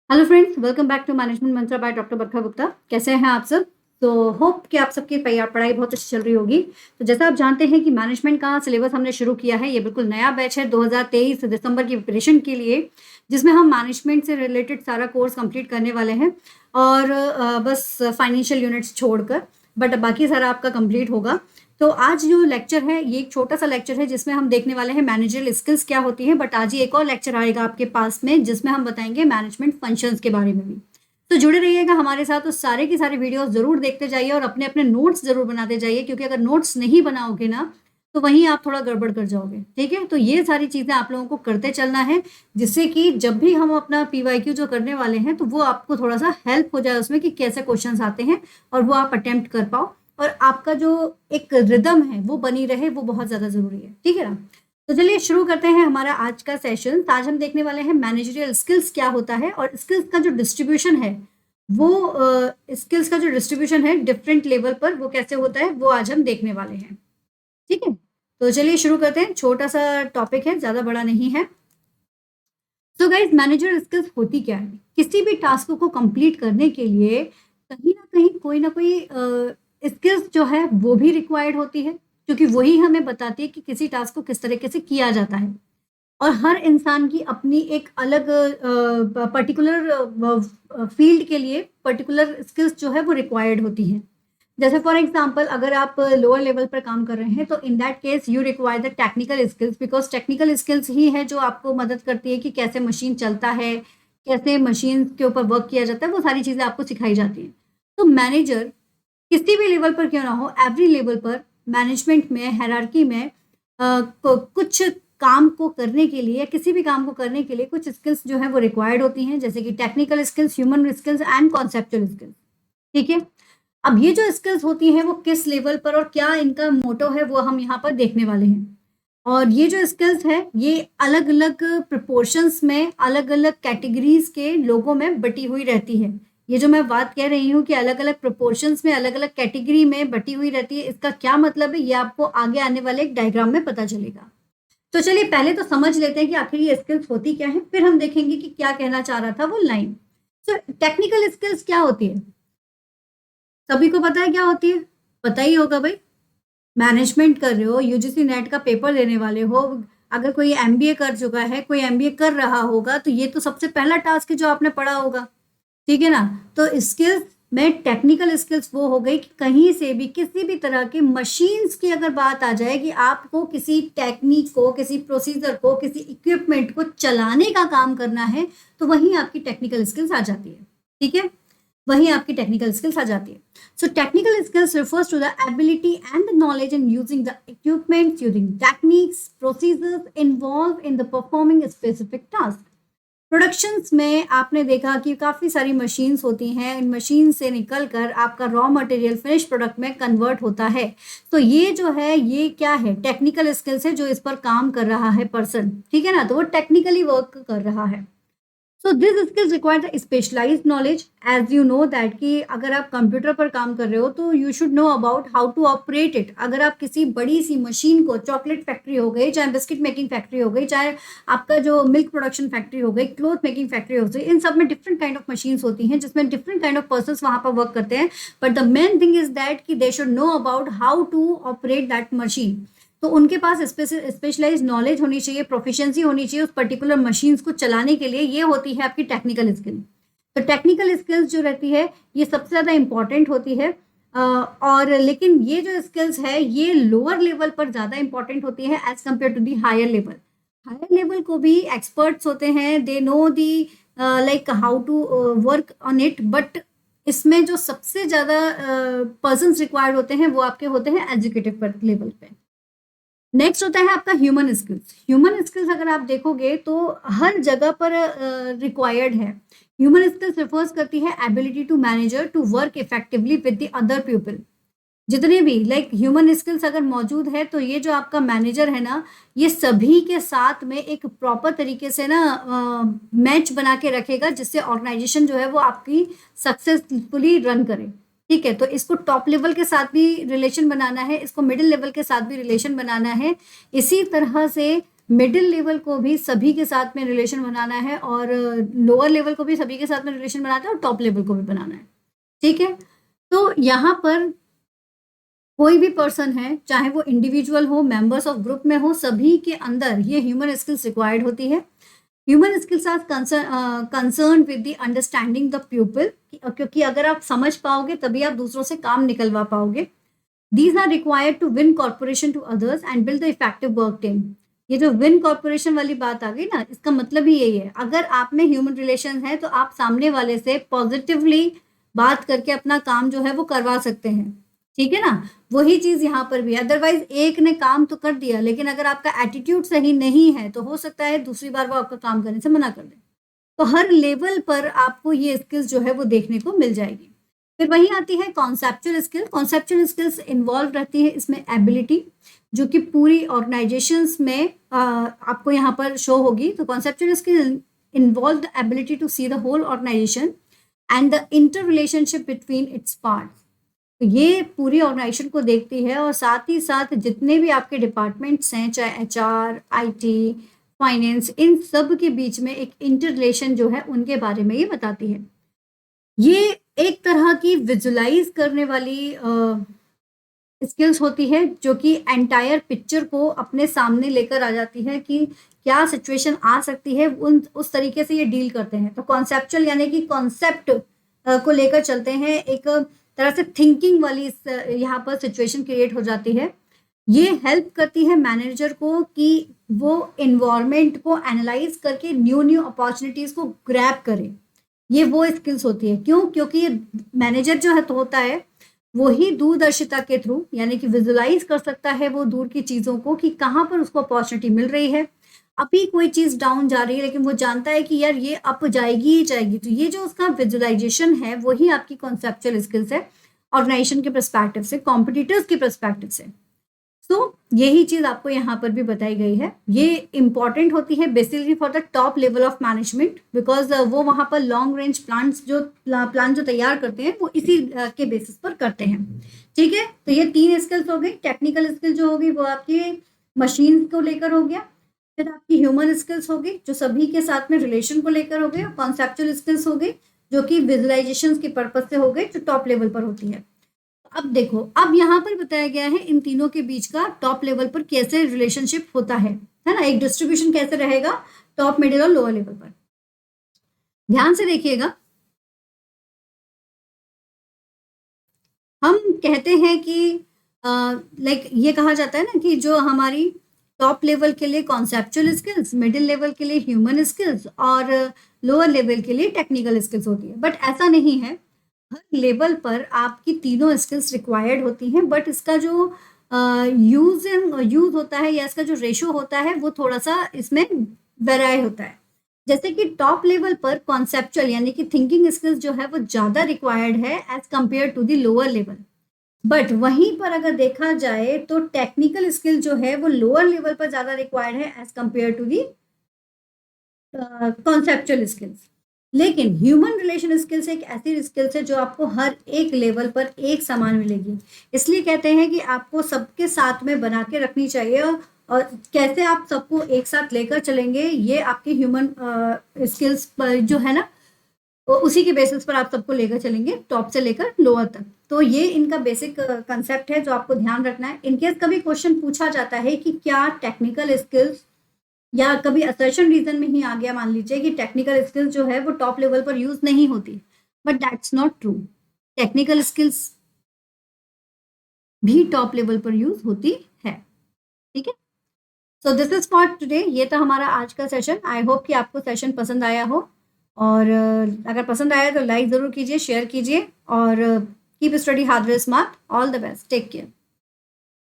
Hello friends, welcome back to management Mantra by doctor Barkha Gupta. कैसे हैं आप सब? तो होप कि आप सबकी पढ़ाई बहुत अच्छी चल रही होगी। तो जैसा आप जानते हैं कि मैनेजमेंट का सिलेबस हमने शुरू किया है। ये बिल्कुल नया बैच है 2023 दिसंबर की प्रिपरेशन के लिए, जिसमें हम मैनेजमेंट से रिलेटेड सारा कोर्स कंप्लीट करने वाले हैं। और बस फाइनेंशियल यूनिट्स छोड़कर, बट बाकी सारा आपका कंप्लीट होगा। तो आज जो लेक्चर है ये एक छोटा सा लेक्चर है जिसमें हम देखने वाले हैं मैनेजरियल स्किल्स क्या होती हैं। बट आज ही एक और लेक्चर आएगा आपके पास में जिसमें हम बताएंगे मैनेजमेंट फंक्शंस के बारे में भी। तो जुड़े रहिएगा हमारे साथ। तो सारे की सारी वीडियोस जरूर देखते जाइए और अपने अपने नोट्स जरूर बनाते जाइए, क्योंकि अगर नोट्स नहीं बनाओगे ना तो वहीं आप थोड़ा गड़बड़ कर जाओगे। ठीक है, तो ये सारी चीजें आप लोगों को करते चलना है, जिससे कि जब भी हम अपना पीवाईक्यू जो करने वाले हैं तो वो आपको थोड़ा सा हेल्प हो जाए उसमें कि कैसे क्वेश्चंस आते हैं और वो आप अटेम्प्ट कर पाओ, और आपका जो एक रिदम है वो बनी रहे, वो बहुत ज्यादा जरूरी है। ठीक है ना? तो चलिए शुरू करते हैं हमारा आज का सेशन। आज हम देखने वाले हैं मैनेजरियल स्किल्स क्या होता है, और स्किल्स का जो डिस्ट्रीब्यूशन है वो स्किल्स का जो डिस्ट्रीब्यूशन है डिफरेंट लेवल पर वो कैसे होता है वो आज हम देखने वाले हैं। ठीक है, तो चलिए शुरू करते हैं। छोटा सा टॉपिक है, ज्यादा बड़ा नहीं है। तो गाइज, मैनेजर स्किल्स होती क्या है? किसी भी टास्क को कंप्लीट करने के लिए कहीं ना कोई स्किल्स जो है वो भी रिक्वायर्ड होती है, क्योंकि वही हमें बताती है कि किसी टास्क को किस तरीके से किया जाता है। और हर इंसान की अपनी एक अलग पर्टिकुलर फील्ड के लिए पर्टिकुलर स्किल्स जो है वो रिक्वायर्ड होती हैं। जैसे फॉर एग्जांपल, अगर आप लोअर लेवल पर काम कर रहे हैं तो in that case you require the technical skills, because technical skills ही है जो आपको मदद करती है कि कैसे मशीन चलता है, कैसे मशीन के ऊपर वर्क किया जाता है, वो सारी चीजें आपको सिखाई जाती हैं। तो मैनेजर किसी भी लेवल पर क्यों ना हो, एवरी लेवल पर मैनेजमेंट में, हायरार्की में कुछ काम को करने के लिए या किसी भी काम को करने के लिए कुछ स्किल्स जो है वो रिक्वायर्ड होती हैं, जैसे कि technical skills, human skills and conceptual skills. ठीक है, अब ये जो स्किल्स होती हैं वो किस लेवल पर और क्या इनका मोटो है वो हम यहाँ पर देखने वाले हैं। और ये जो स्किल्स है ये अलग अलग प्रोपोर्शंस में, अलग अलग कैटेगरीज के लोगों में बटी हुई रहती है। ये जो मैं बात कह रही हूँ कि अलग अलग प्रोपोर्शंस में, अलग अलग कैटेगरी में बटी हुई रहती है, इसका क्या मतलब है ये आपको आगे आने वाले एक डायग्राम में पता चलेगा। तो चलिए पहले तो समझ लेते हैं कि आखिर ये स्किल्स होती क्या है, फिर हम देखेंगे कि क्या कहना चाह रहा था वो लाइन। तो टेक्निकल स्किल्स क्या होती है? सभी को पता है क्या होती है? पता ही होगा भाई। मैनेजमेंट कर रहे हो, यूजीसी नेट का पेपर देने वाले हो, अगर कोई एमबीए कर चुका है, कोई एमबीए कर रहा होगा, तो ये तो सबसे पहला टास्क है जो आपने पढ़ा होगा। ठीक है ना? तो स्किल्स में टेक्निकल स्किल्स वो हो गई कि कहीं से भी किसी भी तरह के मशीन्स की अगर बात आ जाए कि आपको किसी टेक्निक को, किसी प्रोसीजर को, किसी इक्विपमेंट को चलाने का काम करना है, तो वहीं आपकी टेक्निकल स्किल्स आ जाती है। ठीक है, वहीं आपकी टेक्निकल स्किल्स आ जाती है। So technical skills refers to the ability and the knowledge in using the equipment, using techniques, procedures involved in the performing a specific task. Productions में आपने देखा कि काफ़ी सारी मशीन्स होती हैं, इन मशीन से निकल कर आपका रॉ मटेरियल फिनिश प्रोडक्ट में कन्वर्ट होता है। तो ये जो है ये क्या है? टेक्निकल स्किल्स है जो इस पर काम कर रहा है पर्सन। ठीक है ना? तो वो टेक्निकली वर्क कर रहा है। So this skills require the specialized knowledge. As you know that कि अगर आप कंप्यूटर पर काम कर रहे हो तो you should know about how to operate it. अगर आप किसी बड़ी सी मशीन को, चॉकलेट फैक्ट्री हो गई, चाहे बिस्किट मेकिंग फैक्ट्री हो गई, चाहे आपका जो मिल्क प्रोडक्शन फैक्ट्री हो गई, क्लोथ मेकिंग फैक्ट्री हो गई, इन सब में डिफरेंट काइंड ऑफ मशीन्स होती हैं जिसमें डिफरेंट काइंड ऑफ पर्सन वहां पर वर्क करते हैं। But the main thing is that कि they should know about how to operate that machine. तो उनके पास स्पेशलाइज नॉलेज होनी चाहिए, प्रोफिशिएंसी होनी चाहिए उस पर्टिकुलर मशीन्स को चलाने के लिए। ये होती है आपकी टेक्निकल स्किल। तो टेक्निकल स्किल्स जो रहती है ये सबसे ज़्यादा इंपॉर्टेंट होती है। और लेकिन ये जो स्किल्स है ये लोअर लेवल पर ज़्यादा इंपॉर्टेंट होती है as compare to the higher level. Higher level को भी एक्सपर्ट्स होते हैं, they know the like how to work on it, but इसमें जो सबसे ज़्यादा पर्सन रिक्वायर्ड होते हैं वो आपके होते हैं एजुकेटिव पर लेवल पे। नेक्स्ट होता है आपका ह्यूमन स्किल्स। ह्यूमन स्किल्स अगर आप देखोगे तो हर जगह पर रिक्वायर्ड है। ह्यूमन स्किल्स रिफर्स करती है ability to manager to work effectively with the other people. जितने भी लाइक ह्यूमन स्किल्स अगर मौजूद है तो ये जो आपका मैनेजर है ना, ये सभी के साथ में एक प्रॉपर तरीके से ना मैच बना के रखेगा, जिससे ऑर्गेनाइजेशन जो है वो आपकी सक्सेसफुली रन करे। ठीक है, तो इसको टॉप लेवल के साथ भी रिलेशन बनाना है, इसको मिडिल लेवल के साथ भी रिलेशन बनाना है। इसी तरह से मिडिल लेवल को भी सभी के साथ में रिलेशन बनाना है और लोअर लेवल को भी सभी के साथ में रिलेशन बनाना है और टॉप लेवल को भी बनाना है। ठीक है, तो यहाँ पर कोई भी पर्सन है, चाहे वो इंडिविजुअल हो, मेंबर्स ऑफ ग्रुप में हो, सभी के अंदर ये ह्यूमन स्किल्स रिक्वायर्ड होती है। Human skills are concern with the understanding the people, क्योंकि अगर आप समझ पाओगे तभी आप दूसरों से काम निकलवा पाओगे। These are required to win cooperation to others and build the effective work team. ये जो विन कॉर्पोरेशन वाली बात आ गई ना, इसका मतलब ही यही है, अगर आप में ह्यूमन रिलेशन है तो आप सामने वाले से पॉजिटिवली बात करके अपना काम जो है वो करवा सकते हैं। ठीक है ना, वही चीज यहाँ पर भी। अदरवाइज एक ने काम तो कर दिया, लेकिन अगर आपका एटीट्यूड सही नहीं है तो हो सकता है दूसरी बार वो आपका काम करने से मना कर दे। तो हर लेवल पर आपको ये स्किल्स जो है वो देखने को मिल जाएगी। फिर वही आती है conceptual skill. Conceptual skills involve रहती है इसमें एबिलिटी, जो कि पूरी ऑर्गेनाइजेशंस में आपको यहाँ पर शो होगी। तो conceptual skill involve the ability to see the whole organization and the inter relationship between its parts. तो ये पूरी ऑर्गेनाइजेशन को देखती है और साथ ही साथ जितने भी आपके डिपार्टमेंट्स हैं, चाहे HR, IT, फाइनेंस, इन सब के बीच में एक इंटर रिलेशन जो है उनके बारे में ये बताती है। ये एक तरह की विजुलाइज करने वाली स्किल्स होती है, जो कि एंटायर पिक्चर को अपने सामने लेकर आ जाती है कि क्या सिचुएशन आ सकती है, उस तरीके से ये डील करते हैं। तो कॉन्सेप्चुअल यानी कि कॉन्सेप्ट को लेकर चलते हैं, एक तरह से थिंकिंग वाली यहाँ पर सिचुएशन क्रिएट हो जाती है। ये हेल्प करती है मैनेजर को कि वो इन्वायरमेंट को एनालाइज करके न्यू अपॉर्चुनिटीज को ग्रैब करे। ये वो स्किल्स होती है। क्यों? क्योंकि मैनेजर जो है तो होता है वही दूरदर्शिता के थ्रू, यानी कि विजुलाइज कर सकता है वो दूर की चीजों को कि कहाँ पर उसको अपॉर्चुनिटी मिल रही है। अभी कोई चीज डाउन जा रही है लेकिन वो जानता है कि यार ये अप जाएगी ही जाएगी। तो ये जो उसका विजुलाइजेशन है वही आपकी कॉन्सेप्चुअल स्किल्स है, ऑर्गेनाइजेशन के पर्सपेक्टिव से, कॉम्पिटिटर्स के पर्सपेक्टिव से। सो यही चीज आपको यहाँ पर भी बताई गई है। ये इंपॉर्टेंट होती है basically for the top level of management, because वो वहां पर लॉन्ग रेंज प्लान जो तैयार करते हैं वो इसी के बेसिस पर करते हैं। ठीक है, तो ये 3 स्किल्स हो गई। टेक्निकल स्किल जो होगी वो आपकी मशीन को लेकर हो गया, फिर आपकी ह्यूमन स्किल्स होगी जो सभी के साथ में रिलेशन को लेकर हो गई, और कॉन्सेप्चुअल स्किल्स हो गई जो कि विजुअलाइजेशन के पर्पज से हो गई, जो टॉप लेवल पर होती है। अब देखो, अब यहाँ पर बताया गया है इन तीनों के बीच का टॉप लेवल पर कैसे रिलेशनशिप होता है ना, एक डिस्ट्रीब्यूशन कैसे रहेगा टॉप, मिडिल और लोअर लेवल पर। ध्यान से देखिएगा, हम कहते हैं कि लाइक ये कहा जाता है ना कि जो हमारी टॉप लेवल के लिए कॉन्सेप्चुअल स्किल्स, मिडिल लेवल के लिए ह्यूमन स्किल्स और लोअर लेवल के लिए टेक्निकल स्किल्स होती है। बट ऐसा नहीं है, हर लेवल पर आपकी तीनों स्किल्स रिक्वायर्ड होती हैं, बट इसका जो यूज होता है या इसका जो रेशो होता है वो थोड़ा सा इसमें वेराई होता है। जैसे कि टॉप लेवल पर कॉन्सेप्चुअल यानी कि थिंकिंग स्किल्स जो है वो ज़्यादा रिक्वायर्ड है as compare to the lower level. But वहीं पर अगर देखा जाए तो टेक्निकल स्किल जो है वो लोअर लेवल पर ज़्यादा रिक्वायर्ड है as compare to the conceptual skills. लेकिन ह्यूमन रिलेशन स्किल्स एक ऐसी स्किल्स है जो आपको हर एक लेवल पर एक समान मिलेगी। इसलिए कहते हैं कि आपको सबके साथ में बना के रखनी चाहिए, और कैसे आप सबको एक साथ लेकर चलेंगे ये आपके ह्यूमन स्किल्स पर जो है ना, तो उसी के बेसिस पर आप सबको लेकर चलेंगे टॉप से लेकर लोअर तक। तो ये इनका बेसिक कंसेप्ट है जो आपको ध्यान रखना है। इनकेस कभी क्वेश्चन पूछा जाता है कि क्या टेक्निकल स्किल्स, या कभी असर्शन रीजन में ही आ गया मान लीजिए कि टेक्निकल स्किल्स जो है वो टॉप लेवल पर यूज नहीं होती, but that's not true. Technical skills भी टॉप लेवल पर यूज होती है। ठीक है, so this is for today. ये था हमारा आज का सेशन। आई होप कि आपको सेशन पसंद आया हो, और अगर पसंद आया तो लाइक ज़रूर कीजिए, शेयर कीजिए, और keep study hard work smart. All the best, take care.